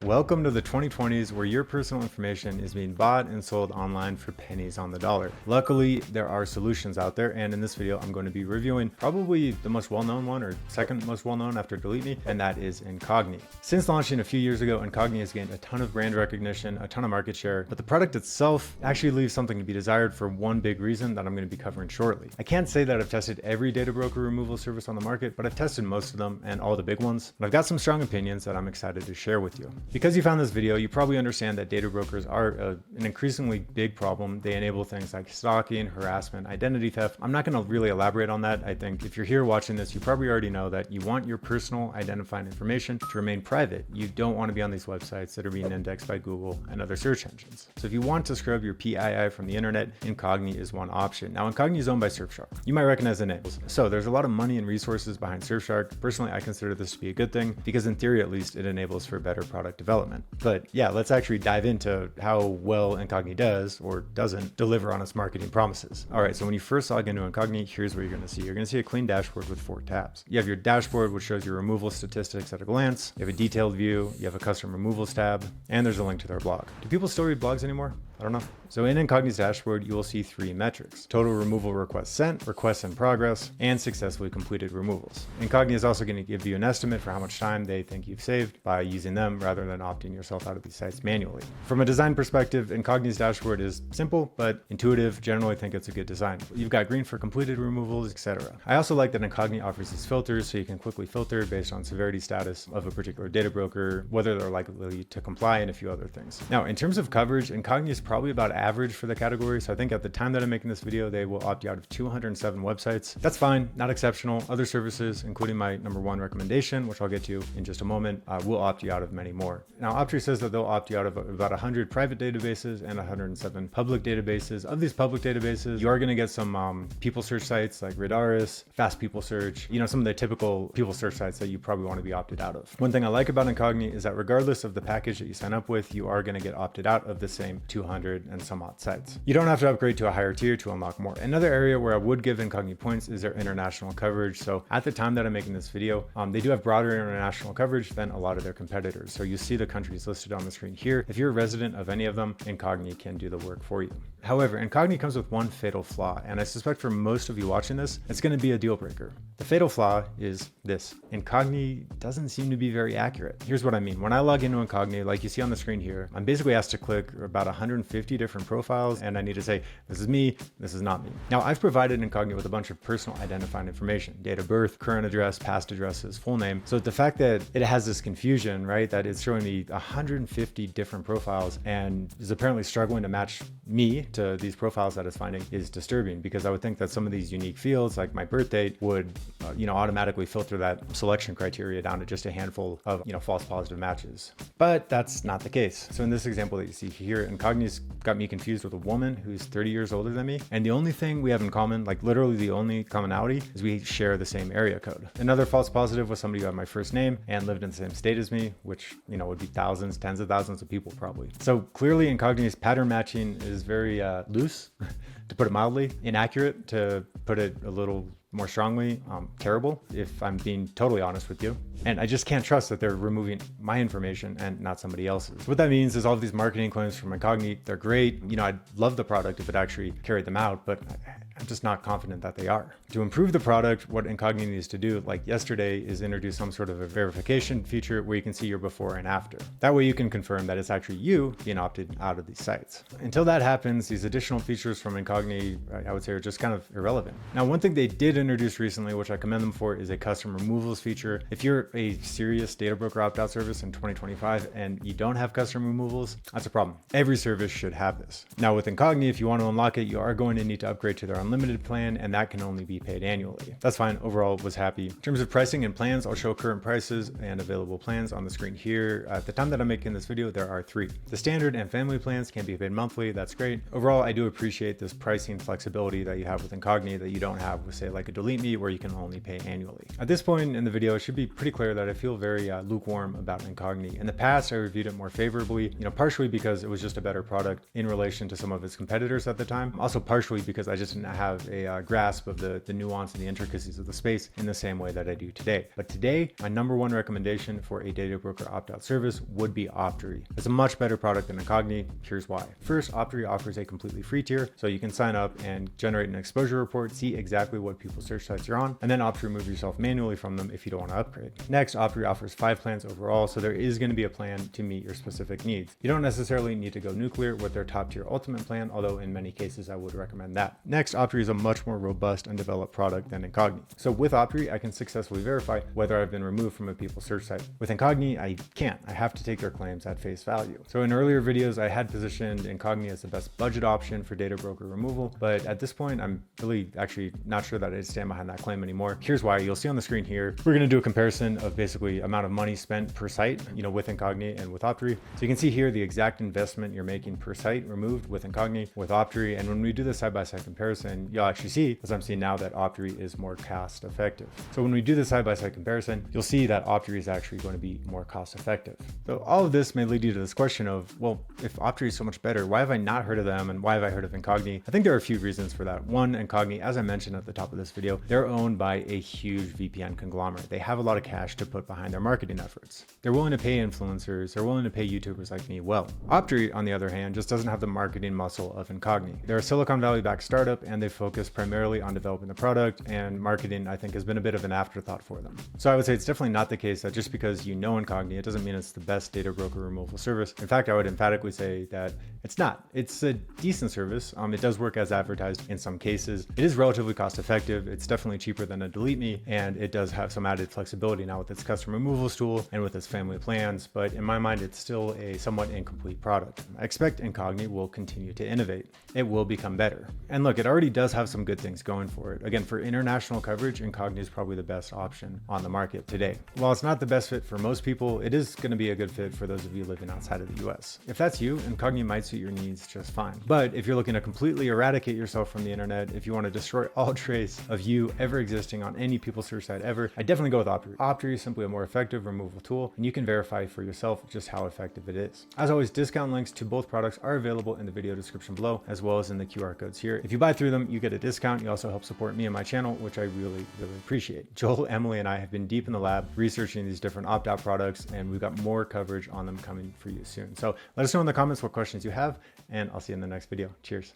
Welcome to the 2020s where your personal information is being bought and sold online for pennies on the dollar. Luckily, there are solutions out there, and in this video, I'm going to be reviewing probably the most well-known one, or second most well-known after Delete Me, and that is Incogni. Since launching a few years ago, Incogni has gained a ton of brand recognition, a ton of market share, but the product itself actually leaves something to be desired for one big reason that I'm going to be covering shortly. I can't say that I've tested every data broker removal service on the market, but I've tested most of them and all the big ones, and I've got some strong opinions that I'm excited to share with you. Because you found this video, you probably understand that data brokers are an increasingly big problem. They enable things like stalking, harassment, identity theft. I'm not going to really elaborate on that. I think if you're here watching this, you probably already know that you want your personal identifying information to remain private. You don't want to be on these websites that are being indexed by Google and other search engines. So if you want to scrub your PII from the internet, Incogni is one option. Now, Incogni is owned by Surfshark. You might recognize the names. So there's a lot of money and resources behind Surfshark. Personally, I consider this to be a good thing because in theory, at least, it enables for better product development. But yeah, let's actually dive into how well Incogni does or doesn't deliver on its marketing promises. All right, so when you first log into Incogni, here's what you're going to see. You're going to see a clean dashboard with 4 tabs. You have your dashboard, which shows your removal statistics at a glance. You have a detailed view. You have a custom removals tab, and there's a link to their blog. Do people still read blogs anymore? I don't know. So in Incogni's dashboard, you will see 3 metrics: total removal requests sent, requests in progress, and successfully completed removals. Incogni is also going to give you an estimate for how much time they think you've saved by using them rather than opting yourself out of these sites manually. From a design perspective, Incogni's dashboard is simple but intuitive. Generally think it's a good design. You've got green for completed removals, etc. I also like that Incogni offers these filters so you can quickly filter based on severity status of a particular data broker, whether they're likely to comply, and a few other things. Now, in terms of coverage, Incogni is probably about average for the category. So I think at the time that I'm making this video, they will opt you out of 207 websites. That's fine, not exceptional. Other services, including my #1 recommendation, which I'll get to in just a moment, will opt you out of many more. Now, Optery says that they'll opt you out of about 100 private databases and 107 public databases. Of these public databases, you are going to get some people search sites like Redaris, Fast People Search, some of the typical people search sites that you probably want to be opted out of. One thing I like about Incogni is that regardless of the package that you sign up with, you are going to get opted out of the same 200 and some odd sites. You don't have to upgrade to a higher tier to unlock more. Another area where I would give Incogni points is their international coverage. So at the time that I'm making this video, they do have broader international coverage than a lot of their competitors. So you see the countries listed on the screen here. If you're a resident of any of them, Incogni can do the work for you. However, Incogni comes with one fatal flaw, and I suspect for most of you watching this, it's going to be a deal breaker. The fatal flaw is this: Incogni doesn't seem to be very accurate. Here's what I mean. When I log into Incogni, like you see on the screen here, I'm basically asked to click about 150 different profiles, and I need to say, this is me, this is not me. Now, I've provided Incogni with a bunch of personal identifying information: date of birth, current address, past addresses, full name. So the fact that it has this confusion, right, that it's showing me 150 different profiles and is apparently struggling to match me to these profiles that it's finding is disturbing, because I would think that some of these unique fields like my birth date would automatically filter that selection criteria down to just a handful of false positive matches. But that's not the case. So in this example that you see here, Incogni's got me confused with a woman who's 30 years older than me, and the only thing we have in common, like literally the only commonality, is we share the same area code. Another false positive was somebody who had my first name and lived in the same state as me, which would be thousands, tens of thousands of people probably. So clearly Incogni's pattern matching is very loose, to put it mildly, inaccurate, to put it a little more strongly, terrible, if I'm being totally honest with you. And I just can't trust that they're removing my information and not somebody else's. What that means is all of these marketing claims from Incogni, they're great. I'd love the product if it actually carried them out, but I'm just not confident that they are. To improve the product, what Incogni needs to do, like yesterday, is introduce some sort of a verification feature where you can see your before and after. That way you can confirm that it's actually you being opted out of these sites. Until that happens, these additional features from Incogni, I would say, are just kind of irrelevant. Now, one thing they did introduce recently, which I commend them for, is a custom removals feature. If you're a serious data broker opt-out service in 2025 and you don't have custom removals, that's a problem. Every service should have this. Now with Incogni, if you want to unlock it, you are going to need to upgrade to their unlimited plan, and that can only be paid annually. That's fine. Overall, was happy. In terms of pricing and plans, I'll show current prices and available plans on the screen here. At the time that I'm making this video, there are 3. The standard and family plans can be paid monthly. That's great. Overall, I do appreciate this pricing flexibility that you have with Incogni that you don't have with, say, like a Delete Me, where you can only pay annually. At this point in the video, it should be pretty clear that I feel very lukewarm about Incogni. In the past, I reviewed it more favorably, partially because it was just a better product in relation to some of its competitors at the time. Also partially because I just didn't have a grasp of the nuance and the intricacies of the space in the same way that I do today. But today, my number one recommendation for a data broker opt-out service would be Optery. It's a much better product than Incogni. Here's why. First, Optery offers a completely free tier, so you can sign up and generate an exposure report, see exactly what people's search sites you're on, and then opt to remove yourself manually from them if you don't want to upgrade. Next, Optery offers 5 plans overall, so there is going to be a plan to meet your specific needs. You don't necessarily need to go nuclear with their top tier ultimate plan, although in many cases I would recommend that. Next, Optery is a much more robust and developed product than Incogni. So with Optery, I can successfully verify whether I've been removed from a people's search site. With Incogni, I can't. I have to take their claims at face value. So in earlier videos, I had positioned Incogni as the best budget option for data broker removal, but at this point, I'm really actually not sure that I stand behind that claim anymore. Here's why. You'll see on the screen here, we're going to do a comparison of basically amount of money spent per site, with Incogni and with Optery. So you can see here the exact investment you're making per site removed with Incogni, with Optery. And when we do the side-by-side comparison, you'll actually see, as I'm seeing now, that Optery is more cost effective. So when we do the side-by-side comparison, you'll see that Optery is actually going to be more cost effective. So all of this may lead you to this question of, well, if Optery is so much better, why have I not heard of them and why have I heard of Incogni? I think there are a few reasons for that. One, Incogni, as I mentioned at the top of this video, they're owned by a huge VPN conglomerate. They have a lot of cash to put behind their marketing efforts. They're willing to pay influencers, they're willing to pay YouTubers like me well. Optery, on the other hand, just doesn't have the marketing muscle of Incogni. They're a Silicon Valley-backed startup and they focus primarily on developing the product, and marketing, I think, has been a bit of an afterthought for them. So I would say it's definitely not the case that just because you know Incogni, it doesn't mean it's the best data broker removal service. In fact, I would emphatically say that it's not. It's a decent service. It does work as advertised in some cases. It is relatively cost effective. It's definitely cheaper than a Delete Me, and it does have some added flexibility now with its custom removals tool and with its family plans, but in my mind, it's still a somewhat incomplete product. I expect Incogni will continue to innovate. It will become better. And look, it already does have some good things going for it. Again, for international coverage, Incogni is probably the best option on the market today. While it's not the best fit for most people, it is going to be a good fit for those of you living outside of the US. If that's you, Incogni might suit your needs just fine. But if you're looking to completely eradicate yourself from the internet, if you want to destroy all trace of you ever existing on any people's search site ever, I definitely go with Optery. Optery is simply a more effective removal tool, and you can verify for yourself just how effective it is. As always, discount links to both products are available in the video description below, as well as in the QR codes here. If you buy through them, you get a discount. You also help support me and my channel, which I really, really appreciate. Joel, Emily, and I have been deep in the lab researching these different opt-out products, and we've got more coverage on them coming for you soon. So let us know in the comments what questions you have, and I'll see you in the next video. Cheers.